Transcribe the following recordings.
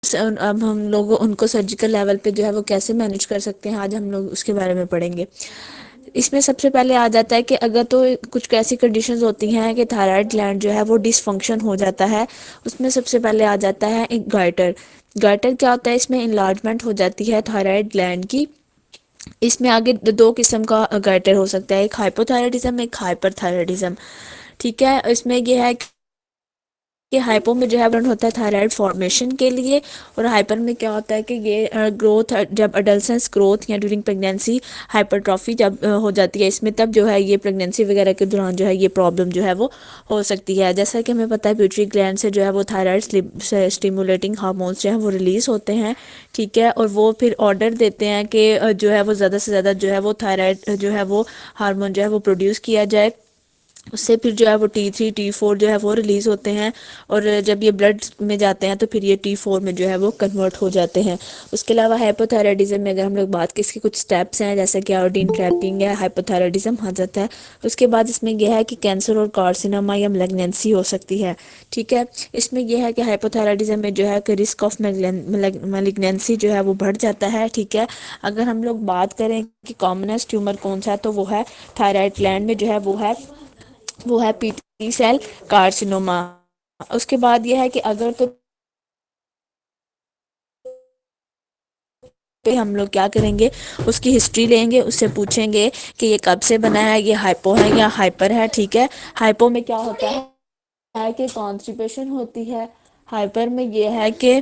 اب ہم لوگ ان کو سرجیکل لیول پہ جو ہے وہ کیسے مینیج کر سکتے ہیں، آج ہم لوگ اس کے بارے میں پڑھیں گے۔ اس میں سب سے پہلے آ جاتا ہے کہ اگر تو کچھ ایسی کنڈیشنز ہوتی ہیں کہ تھائرائڈ گلینڈ جو ہے وہ ڈس فنکشن ہو جاتا ہے، اس میں سب سے پہلے آ جاتا ہے ایک گائٹر۔ گائٹر کیا ہوتا ہے؟ اس میں انلارجمنٹ ہو جاتی ہے تھائرائڈ گلینڈ کی۔ اس میں آگے دو قسم کا گائٹر ہو سکتا ہے، ایک ہائپوتھائرائڈزم، ایک ہائپر تھائرائڈزم، ٹھیک ہے۔ اس میں یہ ہے کہ ہائپو میں جو ہے برن ہوتا ہے تھائرائڈ فارمیشن کے لیے، اور ہائپر میں کیا ہوتا ہے کہ یہ گروتھ، جب اڈلسنس گروتھ یا ڈیورنگ پریگنینسی ہائپرٹرافی جب ہو جاتی ہے اس میں، تب جو ہے یہ پریگنینسی وغیرہ کے دوران جو ہے یہ پرابلم جو ہے وہ ہو سکتی ہے۔ جیسا کہ ہمیں پتہ ہے پیٹری گلینڈ سے جو ہے وہ تھائرائڈ اسٹیمولیٹنگ ہارمونس جو ہے وہ ریلیز ہوتے ہیں، ٹھیک ہے، اور وہ پھر آرڈر دیتے ہیں کہ جو ہے وہ زیادہ سے زیادہ جو ہے وہ تھائرائڈ جو ہے وہ ہارمون جو ہے وہ پروڈیوس کیا جائے۔ اس سے پھر جو ہے وہ T3 T4 جو ہے وہ ریلیز ہوتے ہیں، اور جب یہ بلڈ میں جاتے ہیں تو پھر یہ T4 میں جو ہے وہ کنورٹ ہو جاتے ہیں۔ اس کے علاوہ ہائپوتھائرائڈزم میں اگر ہم لوگ بات کی، اس کے کچھ سٹیپس ہیں جیسے کہ آیوڈین ٹریپنگ ہے، ہائپوتھائرائڈزم آ جاتا ہے۔ اس کے بعد اس میں یہ ہے کہ کینسر اور کارسینوما یا ملیگنینسی ہو سکتی ہے، ٹھیک ہے۔ اس میں یہ ہے کہ ہائپوتھائرائڈزم میں جو ہے کہ رسک آف ملیگنینسی جو ہے وہ بڑھ جاتا ہے، ٹھیک ہے۔ اگر ہم لوگ بات کریں کہ کامنسٹ ٹیومر کون سا ہے تو وہ ہے تھائرائڈ گلینڈ میں جو ہے وہ ہے پی ٹی سیل کارسینوما۔ اس کے بعد یہ ہے کہ اگر تو پہ ہم لوگ کیا کریں گے، اس کی ہسٹری لیں گے، اس سے پوچھیں گے کہ یہ کب سے بنا ہے، یہ ہائپو ہے یا ہائپر ہے، ٹھیک ہے۔ ہائپو میں کیا ہوتا ہے کہ کانسٹیپیشن ہوتی ہے، ہائپر میں یہ ہے کہ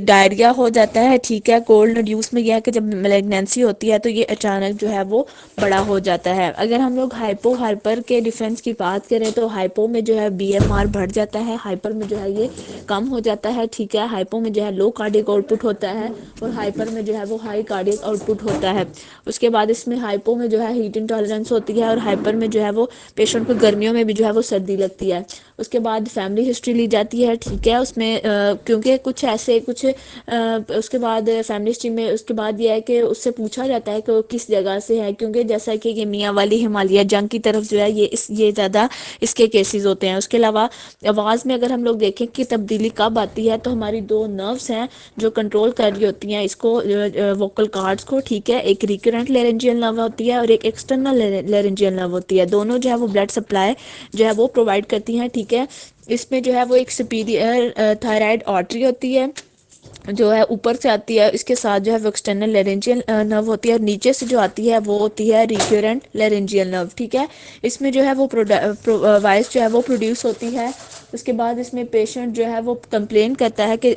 ڈائریا ہو جاتا ہے، ٹھیک ہے۔ کولڈ ریڈیوس میں یہ ہے کہ جب ملیگنینسی ہوتی ہے تو یہ اچانک جو ہے وہ بڑا ہو جاتا ہے۔ اگر ہم لوگ ہائپو ہائپر کے ڈیفرنس کی بات کریں تو ہائپو میں جو ہے BMR بڑھ جاتا ہے، ہائپر میں جو ہے یہ کم ہو جاتا ہے، ٹھیک ہے۔ ہائپو میں جو ہے لو کارڈک آؤٹ پٹ ہوتا ہے، اور ہائپر میں جو ہے وہ ہائی کارڈک آؤٹ پٹ ہوتا ہے۔ اس کے بعد اس میں ہائپو میں جو ہے ہیٹ انٹالرنس ہوتی ہے، اور ہائپر میں جو ہے وہ پیشنٹ کو گرمیوں میں بھی جو ہے وہ سردی لگتی ہے۔ اس کے بعد فیملی ہسٹری لی جاتی ہے، ٹھیک ہے۔ اس میں کیونکہ کچھ اس کے بعد فیملی ہسٹری میں اس کے بعد یہ ہے کہ اس سے پوچھا جاتا ہے کہ وہ کس جگہ سے ہے، کیونکہ جیسا کہ یہ میاں والی ہمالیہ جنگ کی طرف جو ہے یہ زیادہ اس کے کیسز ہوتے ہیں۔ اس کے علاوہ آواز میں اگر ہم لوگ دیکھیں کہ تبدیلی کب آتی ہے تو ہماری دو نروس ہیں جو کنٹرول کر رہی ہوتی ہیں اس کو، ووکل کارڈز کو، ٹھیک ہے۔ ایک ریکرنٹ لیرنجیل نرو ہوتی ہے اور ایک ایکسٹرنل لیرنجیل نرو ہوتی ہے، دونوں جو ہے وہ بلڈ سپلائی جو ہے وہ پرووائڈ کرتی ہیں، ٹھیک ہے۔ اس میں جو ہے وہ ایک سپیریئر تھائرائڈ آرٹری ہوتی ہے جو ہے اوپر سے آتی ہے، اس کے ساتھ جو ہے وہ ایکسٹرنل لیرنجیل نرو ہوتی ہے، اور نیچے سے جو آتی ہے وہ ہوتی ہے ریکرنٹ لیرنجیل نرو، ٹھیک ہے۔ اس میں جو ہے وہ وائس جو ہے وہ پروڈیوس ہوتی ہے۔ اس کے بعد اس میں پیشنٹ جو ہے وہ کمپلین کرتا ہے کہ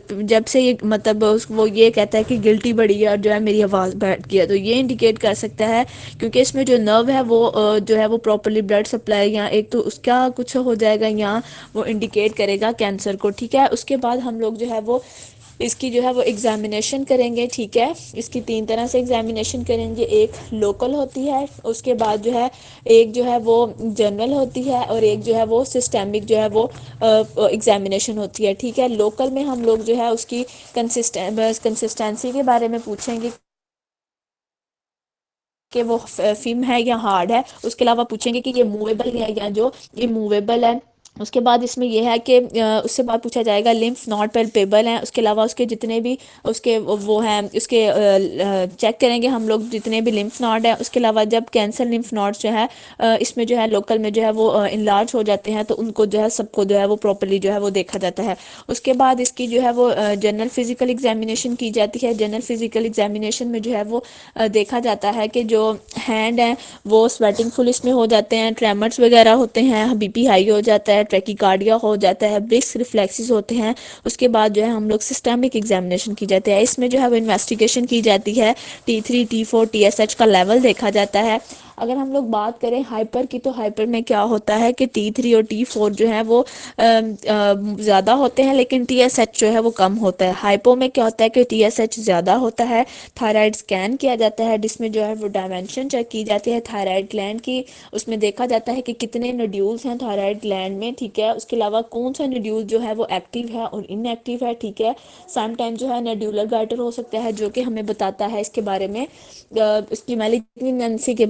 جب سے یہ مطلب وہ یہ کہتا ہے کہ گلٹی بڑی ہے اور جو ہے میری آواز بیٹھ گئی ہے، تو یہ انڈیکیٹ کر سکتا ہے کیونکہ اس میں جو نرو ہے وہ جو ہے وہ پراپرلی بلڈ سپلائی، یا ایک تو اس کا کچھ ہو جائے گا یا وہ انڈیکیٹ کرے گا کینسر کو، ٹھیک ہے۔ اس کے بعد ہم لوگ جو ہے وہ اس کی جو ہے وہ ایگزامینیشن کریں گے، ٹھیک ہے۔ اس کی 3 طرح سے ایگزامینیشن کریں گے، ایک لوکل ہوتی ہے، اس کے بعد جو ہے ایک جو ہے وہ جنرل ہوتی ہے، اور ایک جو ہے وہ سسٹمک جو ہے وہ ایگزامینیشن ہوتی ہے، ٹھیک ہے۔ لوکل میں ہم لوگ جو ہے اس کی کنسسٹینسی کے بارے میں پوچھیں گے کہ وہ فم ہے یا ہارڈ ہے، اس کے علاوہ پوچھیں گے کہ یہ موویبل ہے یا جو یہ موویبل ہے۔ اس کے بعد اس میں یہ ہے کہ اس سے بعد پوچھا جائے گا لمف ناٹ پیلپیبل ہیں، اس کے علاوہ اس کے جتنے بھی اس کے وہ ہیں اس کے چیک کریں گے ہم لوگ جتنے بھی لمف ناٹ ہیں۔ اس کے علاوہ جب کینسر لمف ناٹس جو ہے اس میں جو ہے لوکل میں جو ہے وہ انلارج ہو جاتے ہیں تو ان کو جو ہے سب کو جو ہے وہ پراپرلی جو ہے وہ دیکھا جاتا ہے۔ اس کے بعد اس کی جو ہے وہ جنرل فزیکل ایگزامینیشن کی جاتی ہے۔ جنرل فزیکل ایگزامینیشن میں جو ہے وہ دیکھا جاتا ہے کہ جو ہینڈ ہیں وہ سویٹنگ فل اس میں ہو جاتے ہیں، ٹریمرز وغیرہ ہوتے ہیں، BP ہائی ہو جاتا ہے، ٹریکیکارڈیا ہو جاتا ہے، برسک ریفلیکسز ہوتے ہیں۔ اس کے بعد جو ہے ہم لوگ سسٹمک ایگزامینیشن کی جاتی ہے، اس میں جو ہے وہ انویسٹیگیشن کی جاتی ہے، T3 T4 TSH کا لیول دیکھا جاتا ہے۔ اگر ہم لوگ بات کریں ہائپر کی تو ہائپر میں کیا ہوتا ہے کہ T3 اور T4 جو ہے وہ زیادہ ہوتے ہیں لیکن TSH جو ہے وہ کم ہوتا ہے۔ ہائپو میں کیا ہوتا ہے کہ TSH زیادہ ہوتا ہے، تھائرائڈ سکین کیا جاتا ہے جس میں جو ہے وہ ڈائمینشن چیک کی جاتی ہے تھائرائڈ گلینڈ کی، اس میں دیکھا جاتا ہے کہ کتنے نوڈیولز ہیں تھائرائڈ گلینڈ میں، ٹھیک ہے. اس کے علاوہ کون سا نیڈیول جو ہے وہ ایکٹیو ہے اور ان ایکٹیو ہے, ٹھیک ہے. سم ٹائم جو ہے نیڈیولر گائٹر ہو سکتا ہے جو کہ ہمیں بتاتا ہے اس کے بارے میں, اس کی میلیگنینسی کے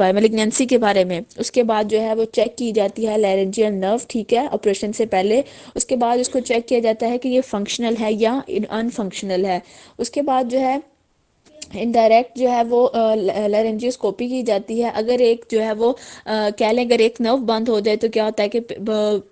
بارے میں. اس کے بعد جو ہے وہ چیک کی جاتی ہے لارنجیل نرو, ٹھیک ہے, آپریشن سے پہلے. اس کے بعد اس کو چیک کیا جاتا ہے کہ یہ فنکشنل ہے یا ان فنکشنل ہے. اس کے بعد جو ہے انڈائریکٹ جو ہے وہ لارنجیوسکوپی کی جاتی ہے. اگر ایک جو ہے وہ کہہ لیں اگر ایک نرو بند ہو جائے تو کیا ہوتا ہے کہ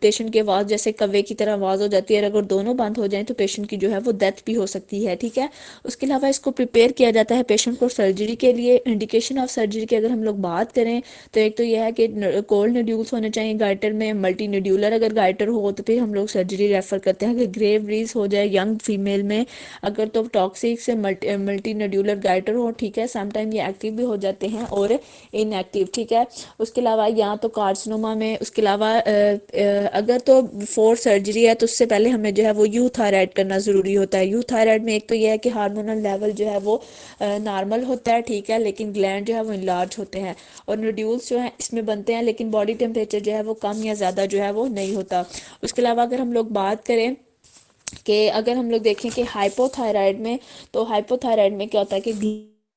پیشنٹ کی آواز جیسے کوے کی طرح آواز ہو جاتی ہے, اور اگر دونوں بند ہو جائیں تو پیشنٹ کی جو ہے وہ ڈیتھ بھی ہو سکتی ہے, ٹھیک ہے. اس کے علاوہ اس کو پریپیئر کیا جاتا ہے پیشنٹ کو سرجری کے لیے. انڈیکیشن آف سرجری کی اگر ہم لوگ بات کریں تو ایک تو یہ ہے کہ کولڈ نیڈیولس ہونے چاہیے گائٹر میں. ملٹی نیڈیولر اگر گائٹر ہو تو پھر ہم لوگ سرجری ریفر کرتے ہیں. کہ گریو ریز ہو جائے ینگ فیمیل میں اگر تو ٹاکسک سے ملٹی نیڈیولر گائٹر ہو, ٹھیک ہے. سم ٹائم یہ ایکٹیو بھی ہو جاتے ہیں اور ان ایکٹیو, ٹھیک ہے. اس کے علاوہ یا تو کارسنوما میں, اس کے علاوہ اگر تو بفور سرجری ہے تو اس سے پہلے ہمیں جو ہے وہ یو تھائرائڈ کرنا ضروری ہوتا ہے. یو تھائرائڈ میں ایک تو یہ ہے کہ ہارمونل لیول جو ہے وہ نارمل ہوتا ہے, ٹھیک ہے, لیکن گلینڈ جو ہے وہ انلارج ہوتے ہیں اور نوڈیولس جو ہیں اس میں بنتے ہیں, لیکن باڈی ٹیمپریچر جو ہے وہ کم یا زیادہ جو ہے وہ نہیں ہوتا. اس کے علاوہ اگر ہم لوگ بات کریں کہ اگر ہم لوگ دیکھیں کہ ہائپو تھائرائڈ میں, تو ہائپو تھائرائڈ میں کیا ہوتا ہے کہ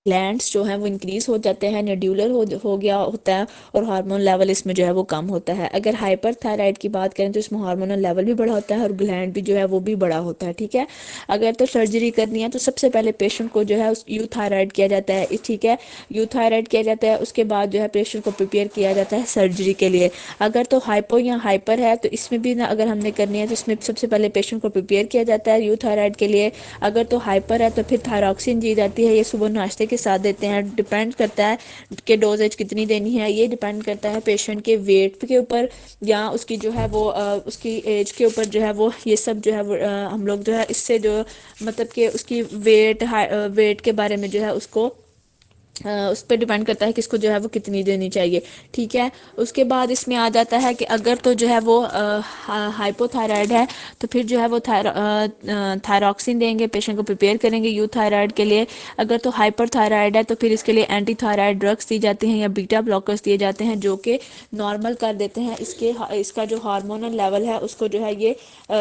گلینڈس جو ہیں وہ انکریز ہو جاتے ہیں, نیڈیولر ہو گیا ہوتا ہے, اور ہارمون لیول اس میں جو ہے وہ کم ہوتا ہے. اگر ہائپر تھائرائڈ کی بات کریں تو اس میں ہارمونل لیول بھی بڑا ہوتا ہے اور گلینڈ بھی جو ہے وہ بھی بڑا ہوتا ہے, ٹھیک ہے. اگر تو سرجری کرنی ہے تو سب سے پہلے پیشنٹ کو جو ہے یو تھائرائڈ کیا جاتا ہے, ٹھیک ہے, یو تھائرائڈ کیا جاتا ہے. اس کے بعد جو ہے پیشنٹ کو پریپیئر کیا جاتا ہے سرجری کے لیے. اگر تو ہائپو یا ہائپر ہے تو اس میں بھی نا اگر ہم نے کرنی ہے تو اس میں سب سے پہلے پیشنٹ کو پریپیئر کیا جاتا ہے یو تھائرائڈ کے لیے. اگر تو ہائپر ہے تو پھر تھائراکسین دی جاتی ہے, یہ صبح ناشتے کے ساتھ دیتے ہیں. ڈپینڈ کرتا ہے کہ ڈوزیج کتنی دینی ہے, یہ ڈپینڈ کرتا ہے پیشنٹ کے ویٹ کے اوپر یا اس کی جو ہے وہ اس کی ایج کے اوپر جو ہے وہ یہ سب جو ہے وہ ہم لوگ جو ہے اس سے جو مطلب کہ اس کی ویٹ کے بارے میں جو ہے اس کو اس پہ ڈیپینڈ کرتا ہے کہ اس کو جو ہے وہ کتنی دینی چاہیے, ٹھیک ہے. اس کے بعد اس میں آ جاتا ہے کہ اگر تو جو ہے وہ ہائپو تھائرائڈ ہے تو پھر جو ہے وہ تھائراکسین دیں گے, پیشنٹ کو پریپیئر کریں گے یو تھائرائڈ کے لیے. اگر تو ہائپر تھائرائڈ ہے تو پھر اس کے لیے اینٹی تھائرائڈ ڈرگس دی جاتے ہیں یا بیٹا بلاکرز دیے جاتے ہیں جو کہ نارمل کر دیتے ہیں اس کا جو ہارمونل لیول ہے اس کو جو ہے یہ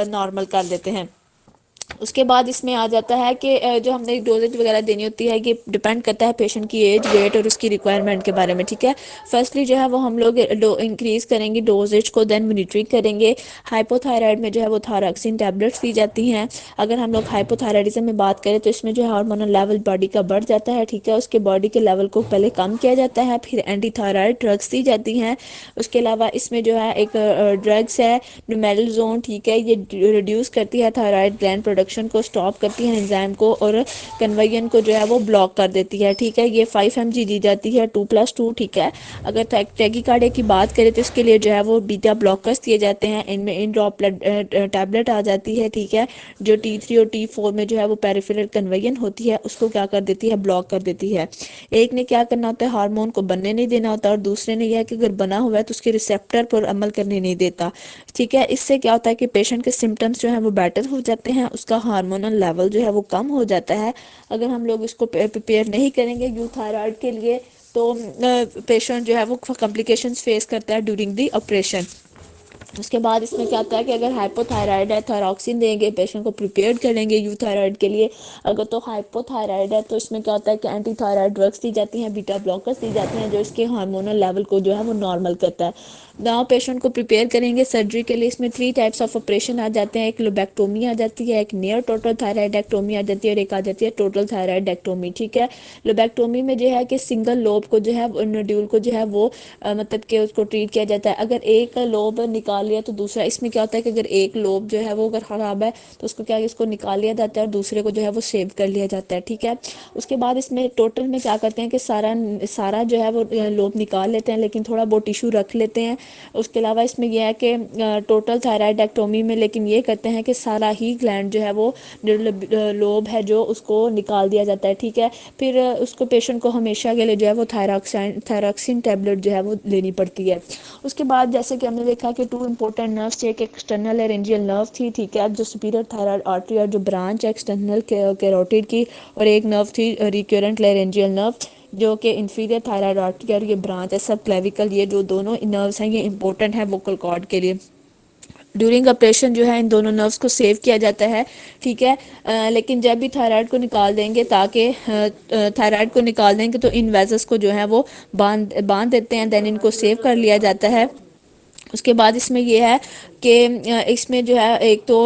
نارمل کر دیتے ہیں. اس کے بعد اس میں آ جاتا ہے کہ جو ہم نے ڈوزیج وغیرہ دینی ہوتی ہے یہ ڈیپینڈ کرتا ہے پیشنٹ کی ایج, ویٹ اور اس کی ریکوائرمنٹ کے بارے میں, ٹھیک ہے. فرسٹلی جو ہے وہ ہم لوگ انکریز کریں گے ڈوزیج کو, دین مانیٹرنگ کریں گے. ہائپو تھائرائڈ میں جو ہے وہ تھائراکسین ٹیبلٹس دی جاتی ہیں. اگر ہم لوگ ہائپو تھائرائڈزم میں بات کریں تو اس میں جو ہے ہارمونل لیول باڈی کا بڑھ جاتا ہے, ٹھیک ہے. اس کے باڈی کے لیول کو پہلے کم کیا جاتا ہے, پھر اینٹی تھائرائڈ ڈرگس دی جاتی ہیں. اس کے علاوہ اس میں جو ہے ایک ڈرگس ہے نومیلزون, ٹھیک ہے, یہ ریڈیوس کرتی ہے تھائرائڈ گلینڈ پروڈکشن کو, اسٹاپ کرتی ہے انزائم کو اور کنویئن کو جو ہے وہ بلاک کر دیتی ہے, ٹھیک ہے. یہ 5 mg دی جاتی ہے 2+2, ٹھیک ہے. اگر ٹیکی کارڈیا کی بات کریں تو اس کے لیے جو ہے وہ بیٹا بلاکرز دیے جاتے ہیں. ان میں ان ڈراپ ٹیبلٹ آ جاتی ہے, ٹھیک ہے, جو T3 اور T4 میں جو ہے وہ پیریفرل کنویئن ہوتی ہے اس کو کیا کر دیتی ہے, بلاک کر دیتی ہے. ایک نے کیا کرنا ہوتا ہے, ہارمون کو بننے نہیں دینا ہوتا, اور دوسرے نے یہ ہے کہ اگر بنا ہوا ہے تو اس کے ریسیپٹر پر عمل کرنے نہیں دیتا, ٹھیک ہے. اس سے کیا ہوتا ہے کہ پیشنٹ کے سمٹمز جو ہیں وہ بیٹر ہو جاتے ہیں, اس کا ہارمونل لیول جو ہے وہ کم ہو جاتا ہے. اگر ہم لوگ اس کو پریپیئر نہیں کریں گے یو تھائرائڈ کے لیے تو پیشنٹ جو ہے وہ کمپلیکیشنز فیس کرتا ہے ڈیورنگ دی آپریشن. اس کے بعد اس میں کیا ہوتا ہے کہ اگر ہائپو تھائرائڈ ہے تھائراکسین دیں گے, پیشنٹ کو پریپیئرڈ کریں گے یو تھائرائڈ کے لیے. اگر تو ہائپو تھائرائڈ ہے تو اس میں کیا ہوتا ہے کہ اینٹی تھائرائڈ ڈرگس دی جاتی ہیں, بیٹا بلاکرز دی جاتی ہیں جو اس کے ہارمونل لیول کو جو ہے وہ نارمل کرتا ہے. ناؤ پیشنٹ کو پریپیئر کریں گے سرجری کے لیے. اس میں 3 ٹائپس آف آپریشن آ جاتے ہیں, ایک لوبیکٹومی آ جاتی ہے, ایک نیئر ٹوٹل تھائرائڈیکٹومی آ جاتی ہے, اور ایک آ جاتی ہے ٹوٹل تھائرائڈیکٹومی, ٹھیک ہے. لوبیکٹومی میں جو ہے کہ سنگل لوب کو جو ہے نوڈیول کو جو ہے وہ مطلب کہ اس کو ٹریٹ کیا جاتا ہے. اگر ایک لوب نکال لیا تو دوسرا, اس میں کیا ہوتا ہے کہ اگر ایک لوب جو ہے وہ اگر خراب ہے تو اس کو کیا اس کو نکال لیا جاتا ہے اور دوسرے کو جو ہے وہ سیو کر لیا جاتا ہے, ٹھیک ہے. اس کے بعد اس میں ٹوٹل میں کیا کرتے ہیں کہ سارا جو ہے وہ لوب نکال لیتے ہیں لیکن تھوڑا بہت ٹیشو رکھ لیتے ہیں. اس کے علاوہ اس میں یہ ہے کہ ٹوٹل تھائرائڈیکٹومی میں لیکن یہ کرتے ہیں کہ سارا ہی گلینڈ جو ہے وہ لوب ہے جو اس کو نکال دیا جاتا ہے, ٹھیک ہے. پھر اس کو پیشنٹ کو ہمیشہ کے لیے جو ہے وہ تھائراکسین ٹیبلٹ جو ہے وہ لینی پڑتی ہے. اس کے بعد جیسے کہ ہم نے دیکھا کہ 2 امپورٹنٹ نروس تھے, ایک ایکسٹرنل لارنجیل نرو تھی, ٹھیک ہے, جو سپیریئر تھائرائڈ آرٹری اور جو برانچ ایکسٹرنل کیروٹیڈ کی, اور ایک نرو تھی ریکورنٹ لارنجیل نرو جو کہ انفیریئر تھائرائڈ آرٹری اور یہ برانچ ہے سب کلیویکل. یہ جو دونوں نروس ہیں یہ امپورٹنٹ ہے ووکل کارڈ کے لیے. ڈیورنگ آپریشن جو ہے ان دونوں نروز کو سیو کیا جاتا ہے، ٹھیک ہے۔ لیکن جب بھی تھائرائڈ کو نکال دیں گے، تاکہ تھائرائڈ کو نکال دیں گے تو ان ویزلز کو جو ہے وہ باندھ دیتے ہیں، دین ان کو سیو کر لیا جاتا ہے۔ اس کے بعد اس میں یہ ہے کہ اس میں جو ہے ایک تو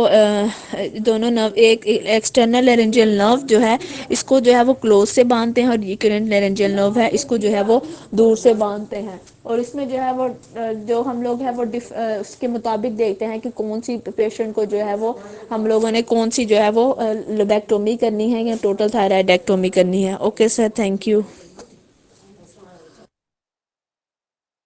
دونوں نرو، ایک ایکسٹرنل لارنجیل نرو جو ہے اس کو جو ہے وہ کلوز سے باندھتے ہیں، اور ریکرنٹ لارنجیل نرو ہے اس کو جو ہے وہ دور سے باندھتے ہیں۔ اور اس میں جو ہے وہ جو ہم لوگ ہیں وہ اس کے مطابق دیکھتے ہیں کہ کون سی پیشنٹ کو جو ہے وہ ہم لوگوں نے کون سی جو ہے وہ لوبیکٹومی کرنی ہے یا ٹوٹل تھائرائڈیکٹومی کرنی ہے۔ Okay sir, thank you.